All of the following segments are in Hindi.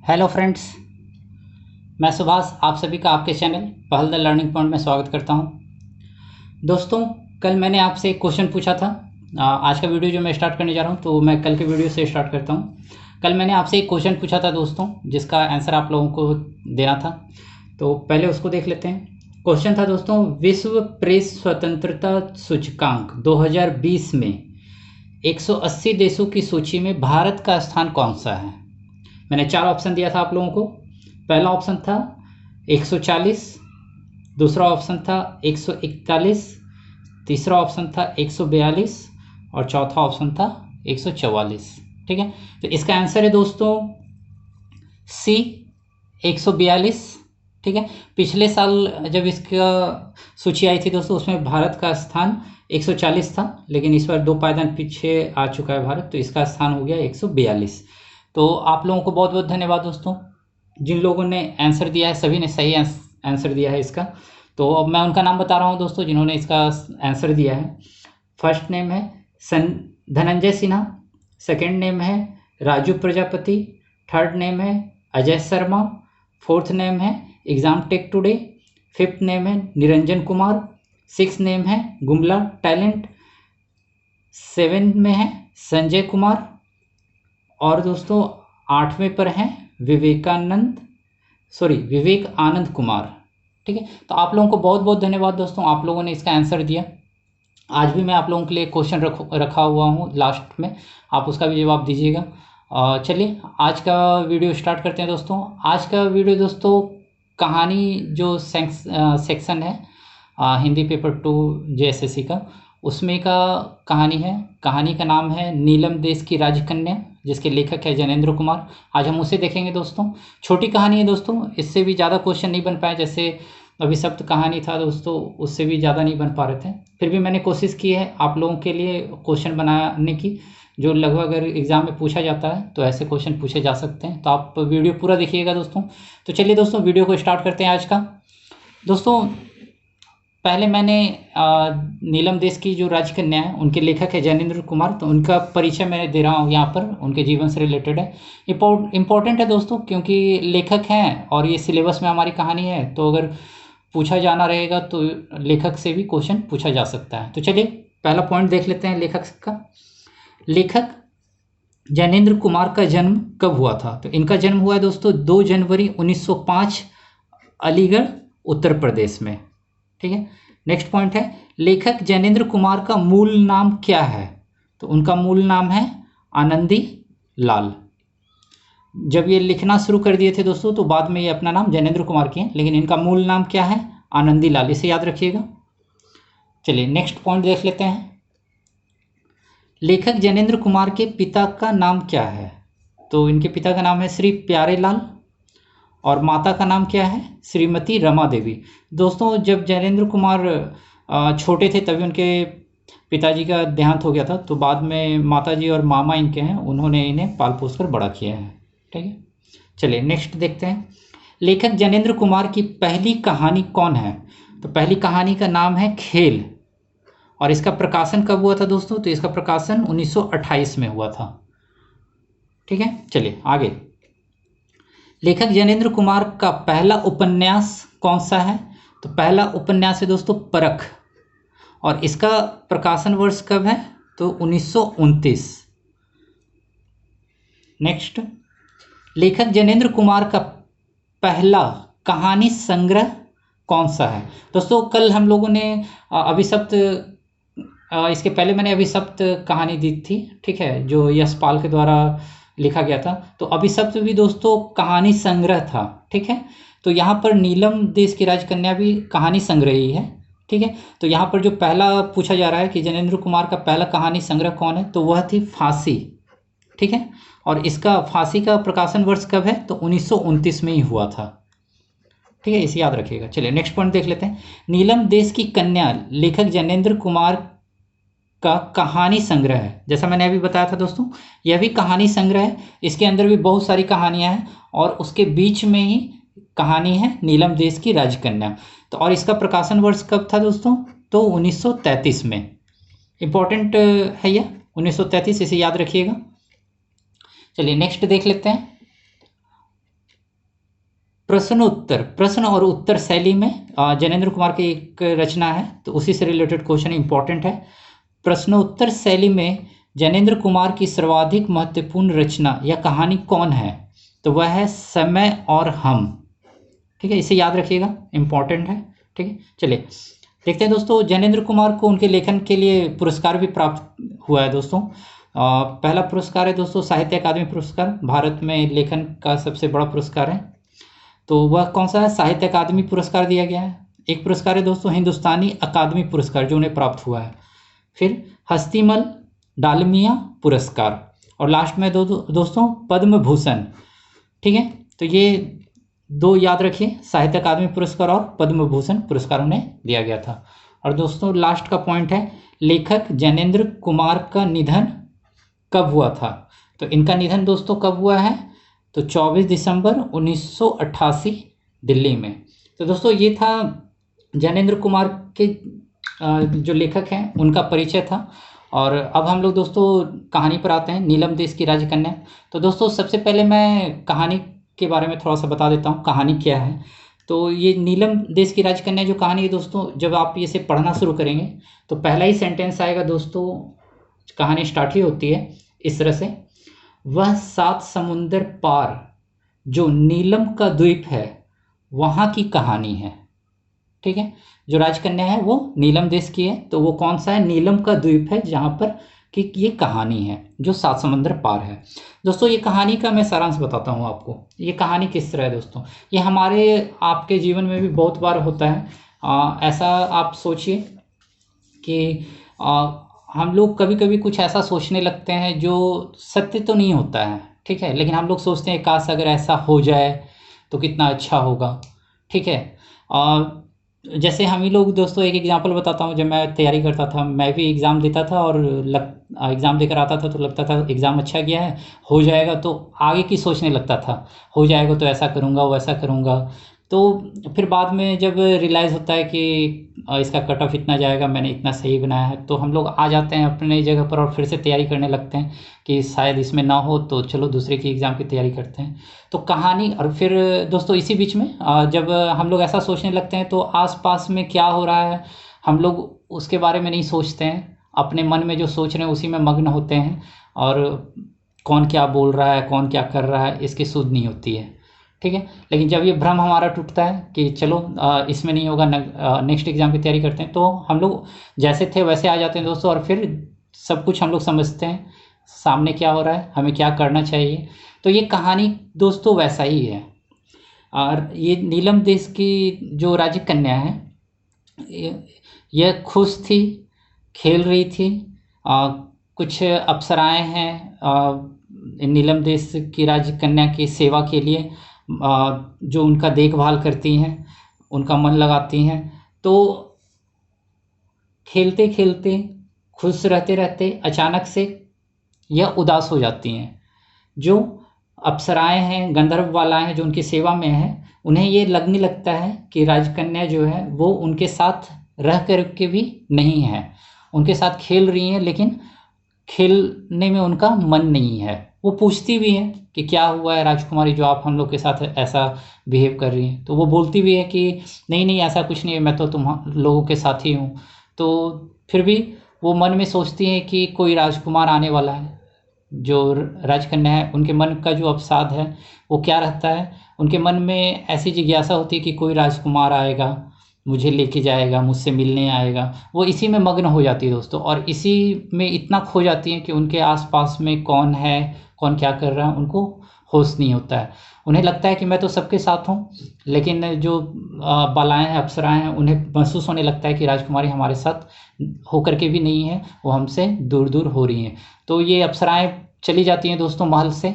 हेलो फ्रेंड्स, मैं सुभाष आप सभी का आपके चैनल पहल द लर्निंग पॉइंट में स्वागत करता हूं। दोस्तों, कल मैंने आपसे एक क्वेश्चन पूछा था। आज का वीडियो जो मैं स्टार्ट करने जा रहा हूं तो मैं कल के वीडियो से स्टार्ट करता हूं। कल मैंने आपसे एक क्वेश्चन पूछा था दोस्तों, जिसका आंसर आप लोगों को देना था। तो पहले उसको देख लेते हैं। क्वेश्चन था दोस्तों, विश्व प्रेस स्वतंत्रता सूचकांक 2020 में 180 देशों की सूची में भारत का स्थान कौन सा है। मैंने 4 ऑप्शन दिया था आप लोगों को। पहला ऑप्शन था 140, दूसरा ऑप्शन था 141, तीसरा ऑप्शन था 142 और चौथा ऑप्शन था 144। ठीक है, तो इसका आंसर है दोस्तों सी, 142। ठीक है, पिछले साल जब इसका सूची आई थी दोस्तों, उसमें भारत का स्थान 140 था, लेकिन इस बार 2 पायदान पीछे आ चुका है भारत, तो इसका स्थान हो गया 142। तो आप लोगों को बहुत बहुत धन्यवाद दोस्तों। जिन लोगों ने आंसर दिया है सभी ने सही आंसर दिया है इसका। तो अब मैं उनका नाम बता रहा हूं दोस्तों जिन्होंने इसका आंसर दिया है। फर्स्ट नेम है धनंजय सिन्हा, सेकंड नेम है राजू प्रजापति, थर्ड नेम है अजय शर्मा, फोर्थ नेम है exam take today, fifth name है निरंजन कुमार, सिक्स नेम है गुमला टैलेंट, 7 में है संजय कुमार और दोस्तों 8वें पर हैं विवेक आनंद कुमार। ठीक है, तो आप लोगों को बहुत बहुत धन्यवाद दोस्तों, आप लोगों ने इसका आंसर दिया। आज भी मैं आप लोगों के लिए क्वेश्चन रखा हुआ हूँ लास्ट में, आप उसका भी जवाब दीजिएगा। चलिए आज का वीडियो स्टार्ट करते हैं दोस्तों। आज का वीडियो दोस्तों कहानी जो सेक्शन है हिंदी पेपर 2 JSSC का, उसमें का कहानी है। कहानी का नाम है नीलम देश की राजकन्या, जिसके लेखक है जैनेंद्र कुमार। आज हम उसे देखेंगे दोस्तों। छोटी कहानी है दोस्तों, इससे भी ज़्यादा क्वेश्चन नहीं बन पाए। जैसे अभिशप्त कहानी था दोस्तों, उससे भी ज़्यादा नहीं बन पा रहे थे। फिर भी मैंने कोशिश की है आप लोगों के लिए क्वेश्चन बनाने की, जो लगभग अगर एग्ज़ाम में पूछा जाता है तो ऐसे क्वेश्चन पूछे जा सकते हैं। तो आप वीडियो पूरा देखिएगा दोस्तों। तो चलिए दोस्तों वीडियो को स्टार्ट करते हैं आज का। दोस्तों पहले मैंने नीलम देश की जो राजकन्या है, उनके लेखक है जैनेंद्र कुमार, तो उनका परिचय मैं दे रहा हूँ यहाँ पर, उनके जीवन से रिलेटेड है। इम्पोर्टेंट है दोस्तों, क्योंकि लेखक हैं और ये सिलेबस में हमारी कहानी है, तो अगर पूछा जाना रहेगा तो लेखक से भी क्वेश्चन पूछा जा सकता है। तो चलिए पहला पॉइंट देख लेते हैं लेखक का। लेखक जैनेंद्र कुमार का जन्म कब हुआ था? तो इनका जन्म हुआ है दोस्तों 2 जनवरी 1905 अलीगढ़ उत्तर प्रदेश में। ठीक है, नेक्स्ट पॉइंट है लेखक जैनेंद्र कुमार का मूल नाम क्या है? तो उनका मूल नाम है आनंदी लाल। जब ये लिखना शुरू कर दिए थे दोस्तों, तो बाद में ये अपना नाम जैनेंद्र कुमार किए, लेकिन इनका मूल नाम क्या है? आनंदी लाल, इसे याद रखिएगा। चलिए नेक्स्ट पॉइंट देख लेते हैं। लेखक जैनेंद्र कुमार के पिता का नाम क्या है? तो इनके पिता का नाम है श्री प्यारेलाल और माता का नाम क्या है? श्रीमती रमा देवी। दोस्तों जब जैनेंद्र कुमार छोटे थे तभी उनके पिताजी का देहांत हो गया था, तो बाद में माताजी और मामा इनके हैं, उन्होंने इन्हें पाल पोस कर बड़ा किया है। ठीक है, चलिए नेक्स्ट देखते हैं। लेखक जैनेंद्र कुमार की पहली कहानी कौन है? तो पहली कहानी का नाम है खेल, और इसका प्रकाशन कब हुआ था दोस्तों? तो इसका प्रकाशन 1928 में हुआ था। ठीक है, चलिए आगे। लेखक जैनेंद्र कुमार का पहला उपन्यास कौन सा है? तो पहला उपन्यास है दोस्तों परख, और इसका प्रकाशन वर्ष कब है? तो 1929। नेक्स्ट, लेखक जैनेंद्र कुमार का पहला कहानी संग्रह कौन सा है? दोस्तों कल हम लोगों ने अभिशप्त, इसके पहले मैंने अभिशप्त कहानी दी थी, ठीक है, जो यशपाल के द्वारा लिखा गया था। तो अभिशप्त भी दोस्तों कहानी संग्रह था। ठीक है, तो यहाँ पर नीलम देश की राजकन्या भी कहानी संग्रह ही है। ठीक है, तो यहाँ पर जो पहला पूछा जा रहा है कि जैनेंद्र कुमार का पहला कहानी संग्रह कौन है, तो वह थी फांसी। ठीक है, और इसका फांसी का प्रकाशन वर्ष कब है? तो 1929 में ही हुआ था। ठीक है, इसे याद रखिएगा। चलिए नेक्स्ट पॉइंट देख लेते हैं। नीलम देश की कन्या लेखक जैनेंद्र कुमार का कहानी संग्रह है। जैसा मैंने अभी बताया था दोस्तों, यह भी कहानी संग्रह है। इसके अंदर भी बहुत सारी कहानियां हैं और उसके बीच में ही कहानी है नीलम देश की राजकन्या। तो और इसका प्रकाशन वर्ष कब था दोस्तों? तो 1933 में। इंपॉर्टेंट है यह 1933, इसे याद रखिएगा। चलिए नेक्स्ट देख लेते हैं। प्रश्नोत्तर, प्रश्न और उत्तर शैली में जैनेंद्र कुमार की एक रचना है, तो उसी से रिलेटेड क्वेश्चन इंपॉर्टेंट है। प्रश्नोत्तर शैली में जैनेंद्र कुमार की सर्वाधिक महत्वपूर्ण रचना या कहानी कौन है? तो वह है समय और हम। ठीक है, इसे याद रखिएगा, इंपॉर्टेंट है। ठीक है, चलिए देखते हैं दोस्तों। जैनेंद्र कुमार को उनके लेखन के लिए पुरस्कार भी प्राप्त हुआ है दोस्तों। पहला पुरस्कार है दोस्तों साहित्य अकादमी पुरस्कार, भारत में लेखन का सबसे बड़ा पुरस्कार है। तो वह कौन सा है? साहित्य अकादमी पुरस्कार दिया गया है। एक पुरस्कार है दोस्तों हिंदुस्तानी अकादमी पुरस्कार, जो उन्हें प्राप्त हुआ है। फिर हस्तीमल डालमिया पुरस्कार, और लास्ट में दोस्तों पद्म भूषण। ठीक है, तो ये दो याद रखिए, साहित्य अकादमी पुरस्कार और पद्म भूषण पुरस्कार उन्हें दिया गया था। और दोस्तों लास्ट का पॉइंट है, लेखक जैनेंद्र कुमार का निधन कब हुआ था? तो इनका निधन दोस्तों कब हुआ है? तो 24 दिसंबर 1988 दिल्ली में। तो दोस्तों ये था जैनेंद्र कुमार के जो लेखक हैं उनका परिचय था। और अब हम लोग दोस्तों कहानी पर आते हैं, नीलम देश की राजकन्या। तो दोस्तों सबसे पहले मैं कहानी के बारे में थोड़ा सा बता देता हूँ, कहानी क्या है। तो ये नीलम देश की राजकन्या जो कहानी है दोस्तों, जब आप इसे पढ़ना शुरू करेंगे तो पहला ही सेंटेंस आएगा दोस्तों, कहानी स्टार्ट ही होती है इस तरह से, वह 7 समुंदर पार जो नीलम का द्वीप है वहाँ की कहानी है। ठीक है, जो राजकन्या है वो नीलम देश की है, तो वो कौन सा है? नीलम का द्वीप है, जहाँ पर कि ये कहानी है जो 7 समुंदर पार है। दोस्तों ये कहानी का मैं सारांश बताता हूँ आपको। ये कहानी किस तरह है दोस्तों, ये हमारे आपके जीवन में भी बहुत बार होता है। ऐसा आप सोचिए कि हम लोग कभी कभी कुछ ऐसा सोचने लगते हैं जो सत्य तो नहीं होता है। ठीक है, लेकिन हम लोग सोचते हैं काश अगर ऐसा हो जाए तो कितना अच्छा होगा। ठीक है, जैसे हम ही लोग दोस्तों, एक एग्जांपल बताता हूँ। जब मैं तैयारी करता था, मैं भी एग्ज़ाम देता था और एग्ज़ाम देकर आता था तो लगता था एग्ज़ाम अच्छा गया है, हो जाएगा, तो आगे की सोचने लगता था, हो जाएगा तो ऐसा करूँगा वैसा करूँगा। तो फिर बाद में जब रियलाइज़ होता है कि इसका कट ऑफ इतना जाएगा, मैंने इतना सही बनाया है, तो हम लोग आ जाते हैं अपने जगह पर और फिर से तैयारी करने लगते हैं कि शायद इसमें ना हो तो चलो दूसरे की एग्ज़ाम की तैयारी करते हैं। तो कहानी, और फिर दोस्तों इसी बीच में जब हम लोग ऐसा सोचने लगते हैं तो आसपास में क्या हो रहा है हम लोग उसके बारे में नहीं सोचते हैं, अपने मन में जो सोच रहे हैं उसी में मग्न होते हैं, और कौन क्या बोल रहा है कौन क्या कर रहा है इसकी सुध नहीं होती है। ठीक है, लेकिन जब ये भ्रम हमारा टूटता है कि चलो इसमें नहीं होगा, नेक्स्ट एग्ज़ाम की तैयारी करते हैं, तो हम लोग जैसे थे वैसे आ जाते हैं दोस्तों, और फिर सब कुछ हम लोग समझते हैं सामने क्या हो रहा है, हमें क्या करना चाहिए। तो ये कहानी दोस्तों वैसा ही है। और ये नीलम देश की जो राजकन्या है, यह खुश थी, खेल रही थी। कुछ अप्सराएं हैं नीलम देश की राजकन्या की सेवा के लिए, जो उनका देखभाल करती हैं, उनका मन लगाती हैं। तो खेलते खेलते खुश रहते रहते अचानक से यह उदास हो जाती हैं। जो अप्सराएं हैं, गंधर्व बालाएं हैं जो उनकी सेवा में हैं, उन्हें ये लगने लगता है कि राजकन्या जो है वो उनके साथ रह कर के भी नहीं है, उनके साथ खेल रही हैं लेकिन खेलने में उनका मन नहीं है। वो पूछती भी है कि क्या हुआ है राजकुमारी जो आप हम लोग के साथ ऐसा बिहेव कर रही हैं, तो वो बोलती भी है कि नहीं नहीं ऐसा कुछ नहीं है, मैं तो तुम लोगों के साथ ही हूँ। तो फिर भी वो मन में सोचती हैं कि कोई राजकुमार आने वाला है। जो राजकन्या है उनके मन का जो अवसाद है वो क्या रहता है, उनके मन में ऐसी जिज्ञासा होती है कि कोई राजकुमार आएगा, मुझे लेके जाएगा, मुझसे मिलने आएगा। वो इसी में मग्न हो जाती है दोस्तों, और इसी में इतना खो जाती है कि उनके आसपास में कौन है कौन क्या कर रहा है उनको होश नहीं होता है। उन्हें लगता है कि मैं तो सबके साथ हूँ, लेकिन जो बालाएं हैं, अप्सराएं हैं, उन्हें महसूस होने लगता है कि राजकुमारी हमारे साथ होकर के भी नहीं है, वो हमसे दूर दूर हो रही हैं। तो ये अप्सराएं चली जाती हैं दोस्तों महल से।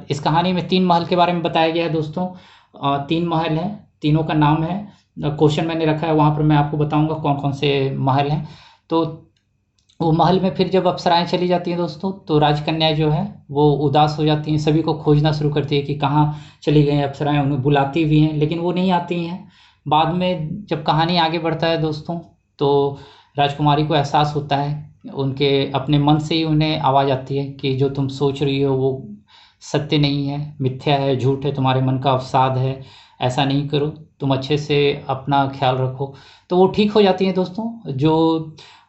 इस कहानी में 3 महल के बारे में बताया गया है दोस्तों। 3 महल हैं, तीनों का नाम है, क्वेश्चन मैंने रखा है, वहाँ पर मैं आपको बताऊंगा कौन कौन से महल हैं। तो वो महल में फिर जब अप्सराएं चली जाती हैं दोस्तों, तो राजकन्या जो है वो उदास हो जाती हैं, सभी को खोजना शुरू करती है कि कहाँ चली गई अप्सराएं। उन्हें बुलाती भी हैं लेकिन वो नहीं आती हैं। बाद में जब कहानी आगे बढ़ता है दोस्तों, तो राजकुमारी को एहसास होता है, उनके अपने मन से ही उन्हें आवाज़ आती है कि जो तुम सोच रही हो वो सत्य नहीं है, मिथ्या है, झूठ है, तुम्हारे मन का अवसाद है, ऐसा नहीं करो, तुम अच्छे से अपना ख्याल रखो, तो वो ठीक हो जाती हैं दोस्तों। जो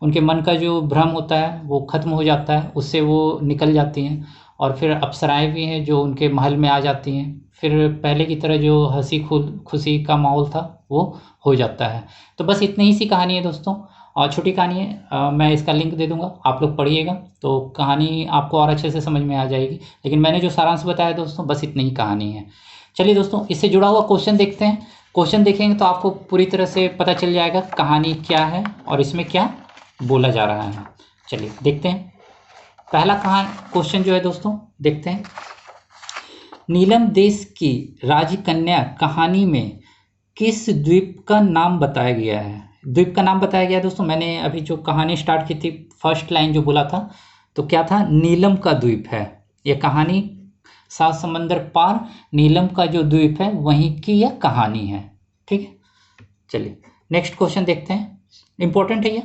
उनके मन का जो भ्रम होता है वो ख़त्म हो जाता है, उससे वो निकल जाती हैं। और फिर अप्सराएं भी हैं जो उनके महल में आ जाती हैं, फिर पहले की तरह जो हंसी खुशी का माहौल था वो हो जाता है। तो बस इतनी ही सी कहानी है दोस्तों, और छोटी कहानी है। मैं इसका लिंक दे दूंगा, आप लोग पढ़िएगा तो कहानी आपको और अच्छे से समझ में आ जाएगी। लेकिन मैंने जो सारांश बताया दोस्तों, बस इतनी ही कहानी है। चलिए दोस्तों, इससे जुड़ा हुआ क्वेश्चन देखते हैं। क्वेश्चन देखेंगे तो आपको पूरी तरह से पता चल जाएगा कहानी क्या है और इसमें क्या बोला जा रहा है। चलिए देखते हैं। पहला क्वेश्चन जो है दोस्तों, देखते हैं। नीलम देश की राजकन्या कहानी में किस द्वीप का नाम बताया गया है? द्वीप का नाम बताया गया है दोस्तों। मैंने अभी जो कहानी स्टार्ट की थी, फर्स्ट लाइन जो बोला था, तो क्या था? नीलम का द्वीप है यह कहानी। 7 समंदर पार नीलम का जो द्वीप है वहीं की यह कहानी है। ठीक है, चलिए नेक्स्ट क्वेश्चन देखते हैं। इंपॉर्टेंट है ये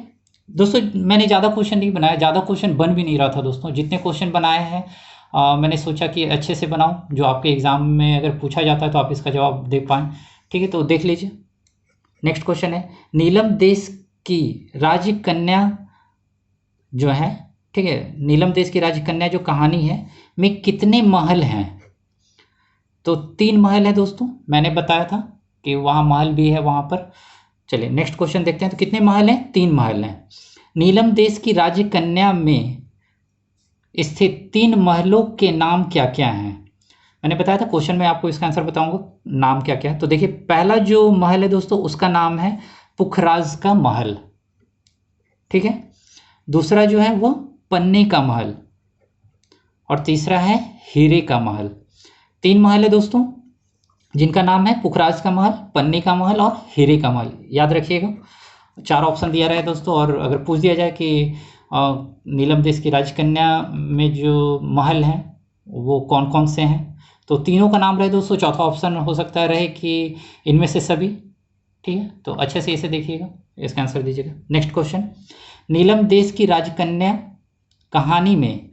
दोस्तों। मैंने ज़्यादा क्वेश्चन नहीं बनाया, ज़्यादा क्वेश्चन बन भी नहीं रहा था दोस्तों। जितने क्वेश्चन बनाए हैं मैंने सोचा कि अच्छे से बनाऊं, जो आपके एग्ज़ाम में अगर पूछा जाता है तो आप इसका जवाब दे पाएँ। ठीक है, तो देख लीजिए। नेक्स्ट क्वेश्चन है, नीलम देश की राजकन्या जो है, ठीक है, नीलम देश की राजकन्या जो कहानी है में कितने महल हैं? तो 3 महल है दोस्तों। मैंने बताया था कि वहाँ महल भी है वहाँ पर। चलिए नेक्स्ट क्वेश्चन देखते हैं। तो कितने महल हैं? 3 महल हैं। नीलम देश की राजकन्या में स्थित 3 महलों के नाम क्या क्या हैं? मैंने बताया था क्वेश्चन में आपको इसका आंसर बताऊंगा, नाम क्या क्या है। तो देखिए, पहला जो महल है दोस्तों उसका नाम है पुखराज का महल। ठीक है, दूसरा जो है वो पन्ने का महल, और तीसरा है हीरे का महल। 3 महल है दोस्तों जिनका नाम है पुखराज का महल, पन्ने का महल और हीरे का महल। याद रखिएगा, 4 ऑप्शन दिया रहा है दोस्तों। और अगर पूछ दिया जाए कि नीलम देश की राजकन्या में जो महल हैं वो कौन कौन से हैं, तो तीनों का नाम रहे दोस्तों। चौथा ऑप्शन हो सकता है रहे कि इनमें से सभी। ठीक है, तो अच्छे से इसे देखिएगा, इसका आंसर दीजिएगा। नेक्स्ट क्वेश्चन, नीलम देश की राजकन्या कहानी में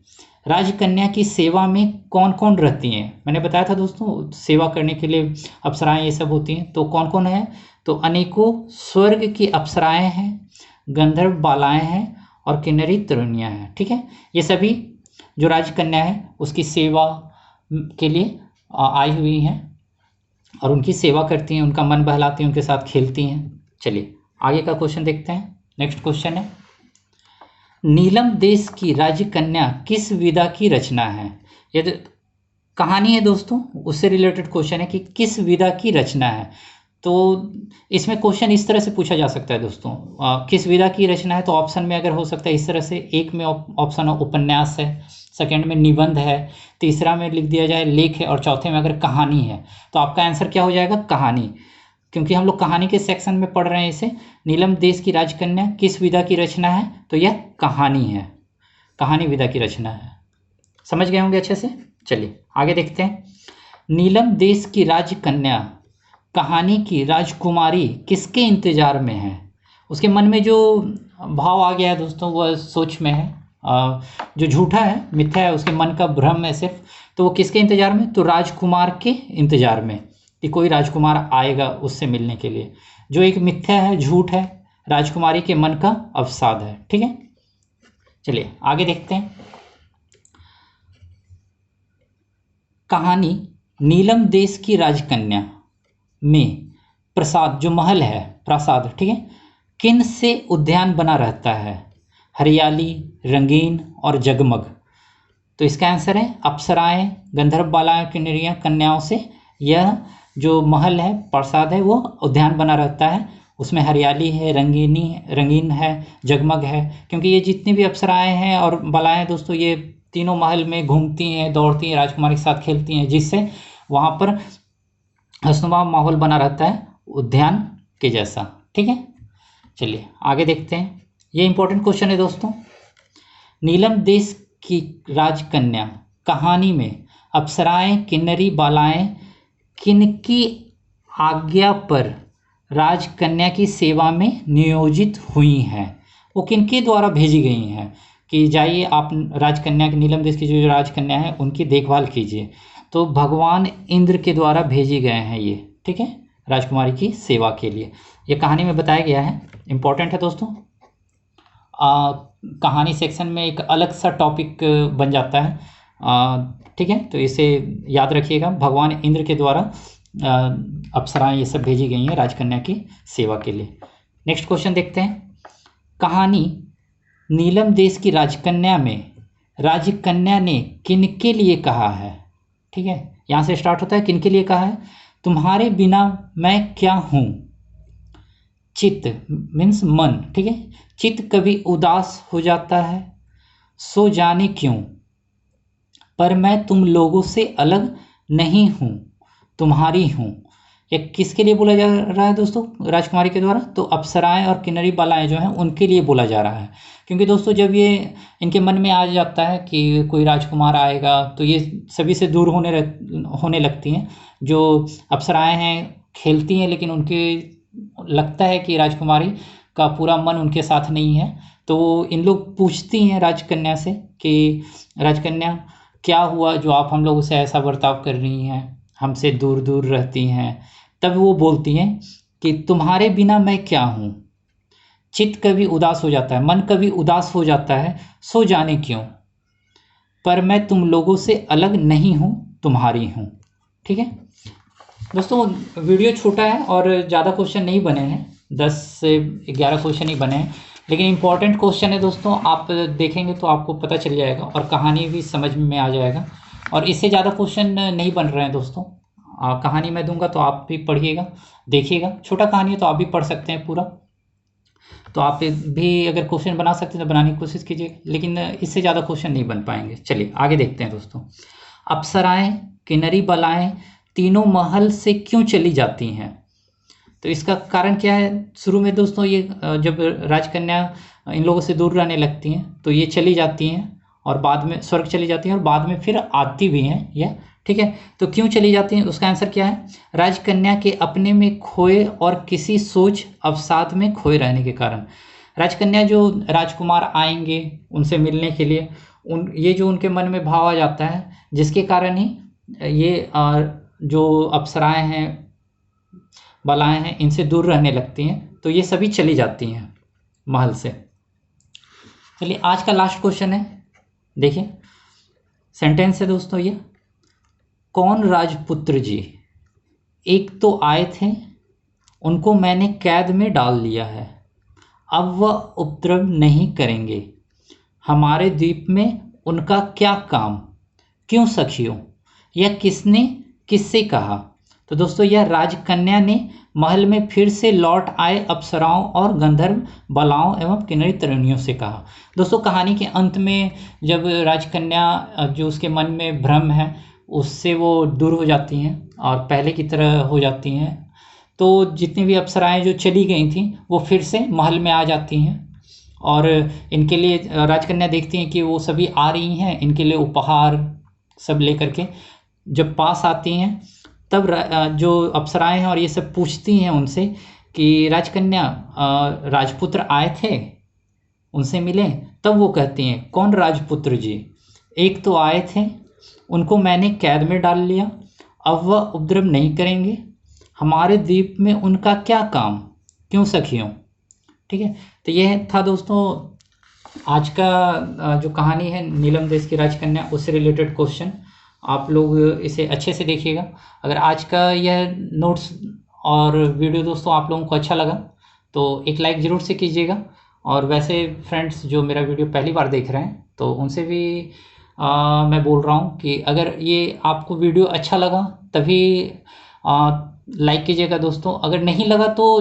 राजकन्या की सेवा में कौन कौन रहती हैं? मैंने बताया था दोस्तों, सेवा करने के लिए अप्सराएं ये सब होती हैं। तो कौन कौन है? तो अनेकों स्वर्ग की अप्सराएं हैं, गंधर्व बालाएं हैं और किन्नरी तरुणियां हैं। ठीक है, ये सभी जो राजकन्या है उसकी सेवा के लिए आई हुई हैं और उनकी सेवा करती हैं, उनका मन बहलाती हैं, उनके साथ खेलती हैं। चलिए आगे का क्वेश्चन देखते हैं। नेक्स्ट क्वेश्चन है, नीलम देश की राजकन्या किस विधा की रचना है? ये कहानी है दोस्तों, उससे रिलेटेड क्वेश्चन है कि किस विधा की रचना है। तो इसमें क्वेश्चन इस तरह से पूछा जा सकता है दोस्तों, किस विधा की रचना है। तो ऑप्शन में अगर हो सकता है इस तरह से, एक में ऑप्शन उपन्यास है, सेकंड में निबंध है, तीसरा में लिख दिया जाए लेख है, और चौथे में अगर कहानी है। तो आपका आंसर क्या हो जाएगा? कहानी, क्योंकि हम लोग कहानी के सेक्शन में पढ़ रहे हैं इसे। नीलम देश की राजकन्या किस विधा की रचना है? तो यह कहानी है, कहानी विधा की रचना है। समझ गए होंगे अच्छे से। चलिए आगे देखते हैं। नीलम देश की राजकन्या कहानी की राजकुमारी किसके इंतजार में है? उसके मन में जो भाव आ गया है दोस्तों वह सोच में है, जो झूठा है, मिथ्या है, उसके मन का भ्रम है सिर्फ। तो वो किसके इंतजार में? तो राजकुमार के इंतजार में, कि कोई राजकुमार आएगा उससे मिलने के लिए। जो एक मिथ्या है, झूठ है, राजकुमारी के मन का अवसाद है। ठीक है, चलिए आगे देखते हैं। कहानी नीलम देश की राजकन्या में प्रसाद, जो महल है, प्रासाद, ठीक है, किन से उद्यान बना रहता है? हरियाली, रंगीन और जगमग। तो इसका आंसर है अप्सराएं, गंधर्व बालाएं, किन्नरियां, कन्याओं से यह जो महल है, प्रासाद है, वो उद्यान बना रहता है। उसमें हरियाली है, रंगीन है, जगमग है, क्योंकि ये जितनी भी अप्सराएं हैं और बालाएं हैं दोस्तों, ये तीनों महल में घूमती हैं, दौड़ती हैं, राजकुमारी के साथ खेलती हैं, जिससे वहाँ पर हंसनुमा माहौल बना रहता है, उद्यान के जैसा। ठीक है, चलिए आगे देखते हैं। ये इंपॉर्टेंट क्वेश्चन है दोस्तों। नीलम देश की राजकन्या कहानी में अप्सराएं, किन्नरी बालाएं किनकी आज्ञा पर राजकन्या की सेवा में नियोजित हुई हैं? वो किनके द्वारा भेजी गई हैं कि जाइए आप राजकन्या की, नीलम देश की जो राजकन्या है उनकी देखभाल कीजिए। तो भगवान इंद्र के द्वारा भेजी गए हैं ये, ठीक है, राजकुमारी की सेवा के लिए। ये कहानी में बताया गया है, इम्पोर्टेंट है दोस्तों। कहानी सेक्शन में एक अलग सा टॉपिक बन जाता है, ठीक है, तो इसे याद रखिएगा। भगवान इंद्र के द्वारा अप्सराएं ये सब भेजी गई हैं राजकन्या की सेवा के लिए। नेक्स्ट क्वेश्चन देखते हैं। कहानी नीलम देश की राजकन्या में राजकन्या ने किनके लिए कहा है, ठीक है, यहाँ से स्टार्ट होता है। किनके लिए कहा है? तुम्हारे बिना मैं क्या हूँ। चित्त मीन्स मन, ठीक है, चित्त कभी उदास हो जाता है, सो जाने क्यों, पर मैं तुम लोगों से अलग नहीं हूँ, तुम्हारी हूँ। ये किसके लिए बोला जा रहा है दोस्तों? राजकुमारी के द्वारा। तो अप्सराएं और किन्नरी बालाएं जो हैं उनके लिए बोला जा रहा है, क्योंकि दोस्तों जब ये इनके मन में आ जाता है कि कोई राजकुमार आएगा तो ये सभी से दूर होने लगती हैं। जो अप्सराएं हैं खेलती हैं, लेकिन उनके लगता है कि राजकुमारी का पूरा मन उनके साथ नहीं है, तो इन लोग पूछती हैं राजकन्या से कि राजकन्या क्या हुआ जो आप हम लोगों से ऐसा बर्ताव कर रही हैं, हमसे दूर दूर रहती हैं। तब वो बोलती हैं कि तुम्हारे बिना मैं क्या हूँ, चित्त कभी उदास हो जाता है, मन कभी उदास हो जाता है, सो जाने क्यों, पर मैं तुम लोगों से अलग नहीं हूँ, तुम्हारी हूँ। ठीक है दोस्तों, वीडियो छोटा है और ज़्यादा क्वेश्चन नहीं बने हैं, 10 से 11 क्वेश्चन ही बने हैं, लेकिन इंपॉर्टेंट क्वेश्चन है दोस्तों। आप देखेंगे तो आपको पता चल जाएगा और कहानी भी समझ में आ जाएगा। और इससे ज़्यादा क्वेश्चन नहीं बन रहे हैं दोस्तों। कहानी मैं दूंगा तो आप भी पढ़िएगा, देखिएगा। छोटा कहानी है तो आप भी पढ़ सकते हैं पूरा, तो आप भी अगर क्वेश्चन बना सकते हैं तो बनाने की कोशिश कीजिए, लेकिन इससे ज़्यादा क्वेश्चन नहीं बन पाएंगे। चलिए आगे देखते हैं दोस्तों। अप्सराएं, किन्नरी बालाएं तीनों महल से क्यों चली जाती हैं? तो इसका कारण क्या है? शुरू में दोस्तों ये जब राजकन्या इन लोगों से दूर रहने लगती हैं तो ये चली जाती हैं और बाद में स्वर्ग चली जाती हैं और बाद में फिर आती भी हैं यह, ठीक है। तो क्यों चली जाती हैं उसका आंसर क्या है? राजकन्या के अपने में खोए और किसी सोच अवसाद में खोए रहने के कारण। राजकन्या जो राजकुमार आएंगे उनसे मिलने के लिए, ये जो उनके मन में भाव आ जाता है, जिसके कारण ही ये जो अप्सराएं हैं, बालाएं हैं, इनसे दूर रहने लगती हैं, तो ये सभी चली जाती हैं महल से। चलिए आज का लास्ट क्वेश्चन है, देखिए सेंटेंस है दोस्तों ये। कौन राजपुत्र जी? एक तो आए थे, उनको मैंने कैद में डाल लिया है, अब वह उपद्रव नहीं करेंगे, हमारे द्वीप में उनका क्या काम, क्यों सखियों, यह किसने किससे कहा? तो दोस्तों यह राजकन्या ने महल में फिर से लौट आए अप्सराओं और गंधर्व बालाओं एवं किन्नरी तरुणियों से कहा। दोस्तों कहानी के अंत में जब राजकन्या जो उसके मन में भ्रम है उससे वो दूर हो जाती हैं और पहले की तरह हो जाती हैं, तो जितनी भी अप्सराएं जो चली गई थीं वो फिर से महल में आ जाती हैं और इनके लिए राजकन्या देखती हैं कि वो सभी आ रही हैं, इनके लिए उपहार सब लेकर के जब पास आती हैं तब जो अप्सराएं हैं और ये सब पूछती हैं उनसे कि राजकन्या राजपुत्र आए थे, उनसे मिले? तब वो कहती हैं कौन राजपुत्र जी? एक तो आए थे, उनको मैंने कैद में डाल लिया, अब वह उपद्रव नहीं करेंगे, हमारे द्वीप में उनका क्या काम, क्यों सखियों? ठीक है, तो यह था दोस्तों आज का जो कहानी है नीलम देश की राजकन्या, उससे रिलेटेड क्वेश्चन। आप लोग इसे अच्छे से देखिएगा। अगर आज का यह नोट्स और वीडियो दोस्तों आप लोगों को अच्छा लगा तो एक लाइक ज़रूर से कीजिएगा, और वैसे फ्रेंड्स जो मेरा वीडियो पहली बार देख रहे हैं तो उनसे भी मैं बोल रहा हूँ कि अगर ये आपको वीडियो अच्छा लगा तभी लाइक कीजिएगा दोस्तों। अगर नहीं लगा तो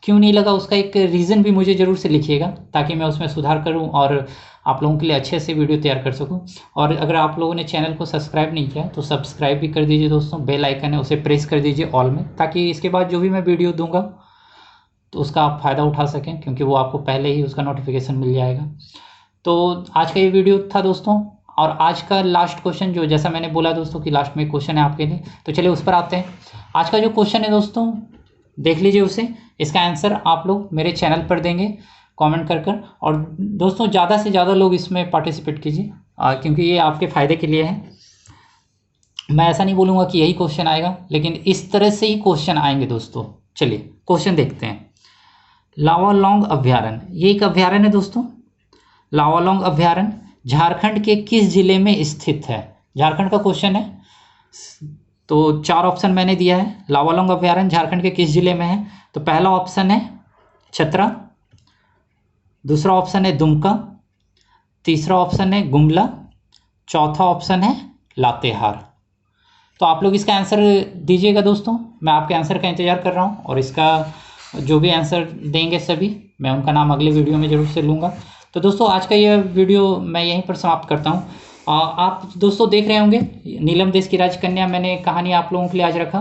क्यों नहीं लगा उसका एक रीज़न भी मुझे ज़रूर से लिखिएगा, ताकि मैं उसमें सुधार करूं और आप लोगों के लिए अच्छे से वीडियो तैयार कर सकूं। और अगर आप लोगों ने चैनल को सब्सक्राइब नहीं किया तो सब्सक्राइब भी कर दीजिए दोस्तों, बेल आइकन है उसे प्रेस कर दीजिए ऑल में, ताकि इसके बाद जो भी मैं वीडियो दूंगा तो उसका आप फ़ायदा उठा सकें, क्योंकि वो आपको पहले ही उसका नोटिफिकेशन मिल जाएगा। तो आज का ये वीडियो था दोस्तों, और आज का लास्ट क्वेश्चन जो जैसा मैंने बोला दोस्तों कि लास्ट में क्वेश्चन है आपके लिए, तो चलिए उस पर आते हैं। आज का जो क्वेश्चन है दोस्तों देख लीजिए उसे, इसका आंसर आप लोग मेरे चैनल पर देंगे। कमेंट कर और दोस्तों ज़्यादा से ज़्यादा लोग इसमें पार्टिसिपेट कीजिए, क्योंकि ये आपके फ़ायदे के लिए है। मैं ऐसा नहीं बोलूँगा कि यही क्वेश्चन आएगा, लेकिन इस तरह से ही क्वेश्चन आएंगे दोस्तों। चलिए क्वेश्चन देखते हैं। लावालौंग अभ्यारण्य, ये एक अभ्यारण्य है दोस्तों। लावालौंग अभ्यारण्य झारखंड के किस जिले में स्थित है? झारखंड का क्वेश्चन है, तो 4 ऑप्शन मैंने दिया है। लावालौंग अभ्यारण्य झारखंड के किस जिले में है? तो पहला ऑप्शन है चतरा, दूसरा ऑप्शन है दुमका, तीसरा ऑप्शन है गुमला, चौथा ऑप्शन है लातेहार। तो आप लोग इसका आंसर दीजिएगा दोस्तों, मैं आपके आंसर का इंतज़ार कर रहा हूँ, और इसका जो भी आंसर देंगे सभी, मैं उनका नाम अगले वीडियो में ज़रूर से लूँगा। तो दोस्तों आज का यह वीडियो मैं यहीं पर समाप्त करता हूँ। आप दोस्तों देख रहे होंगे नीलम देश की राजकन्या, मैंने कहानी आप लोगों के लिए आज रखा।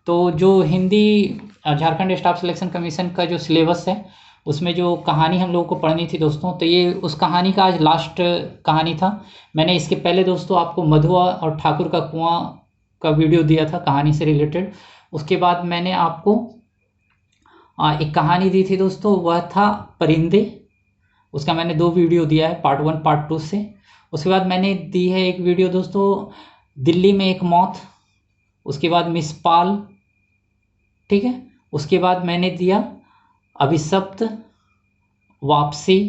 तो जो Hindi Jharkhand staff selection commission का जो सिलेबस है, उसमें जो कहानी हम लोगों को पढ़नी थी दोस्तों, तो ये उस कहानी का आज लास्ट कहानी था। मैंने इसके पहले दोस्तों आपको मधुआ और ठाकुर का कुआं का वीडियो दिया था कहानी से रिलेटेड। उसके बाद मैंने आपको एक कहानी दी थी दोस्तों, वह था परिंदे, उसका मैंने 2 वीडियो दिया है, पार्ट 1 पार्ट 2 से। उसके बाद मैंने दी है एक वीडियो दोस्तों दिल्ली में एक मौत, उसके बाद मिस पाल, ठीक है। उसके बाद मैंने दिया अभिशप्त, वापसी,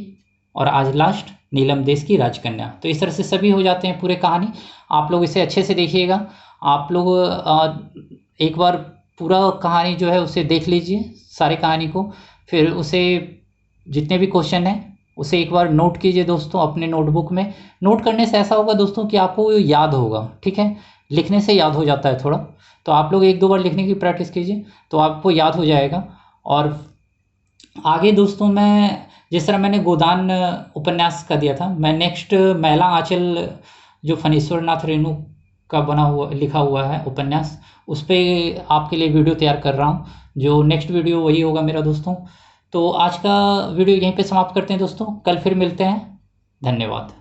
और आज लास्ट नीलम देश की राजकन्या। तो इस तरह से सभी हो जाते हैं पूरे कहानी। आप लोग इसे अच्छे से देखिएगा। आप लोग एक बार पूरा कहानी जो है उसे देख लीजिए, सारे कहानी को, फिर उसे जितने भी क्वेश्चन हैं उसे एक बार नोट कीजिए दोस्तों अपने नोटबुक में। नोट करने से ऐसा होगा दोस्तों कि आपको याद होगा, ठीक है। लिखने से याद हो जाता है थोड़ा, तो आप लोग 1-2 बार लिखने की प्रैक्टिस कीजिए तो आपको याद हो जाएगा। और आगे दोस्तों मैं जिस तरह मैंने गोदान उपन्यास का दिया था, मैं नेक्स्ट मैला आंचल जो फणीश्वर नाथ रेणु का बना हुआ लिखा हुआ है उपन्यास, उस पर आपके लिए वीडियो तैयार कर रहा हूँ, जो नेक्स्ट वीडियो वही होगा मेरा दोस्तों। तो आज का वीडियो यहीं पे समाप्त करते हैं दोस्तों, कल फिर मिलते हैं। धन्यवाद।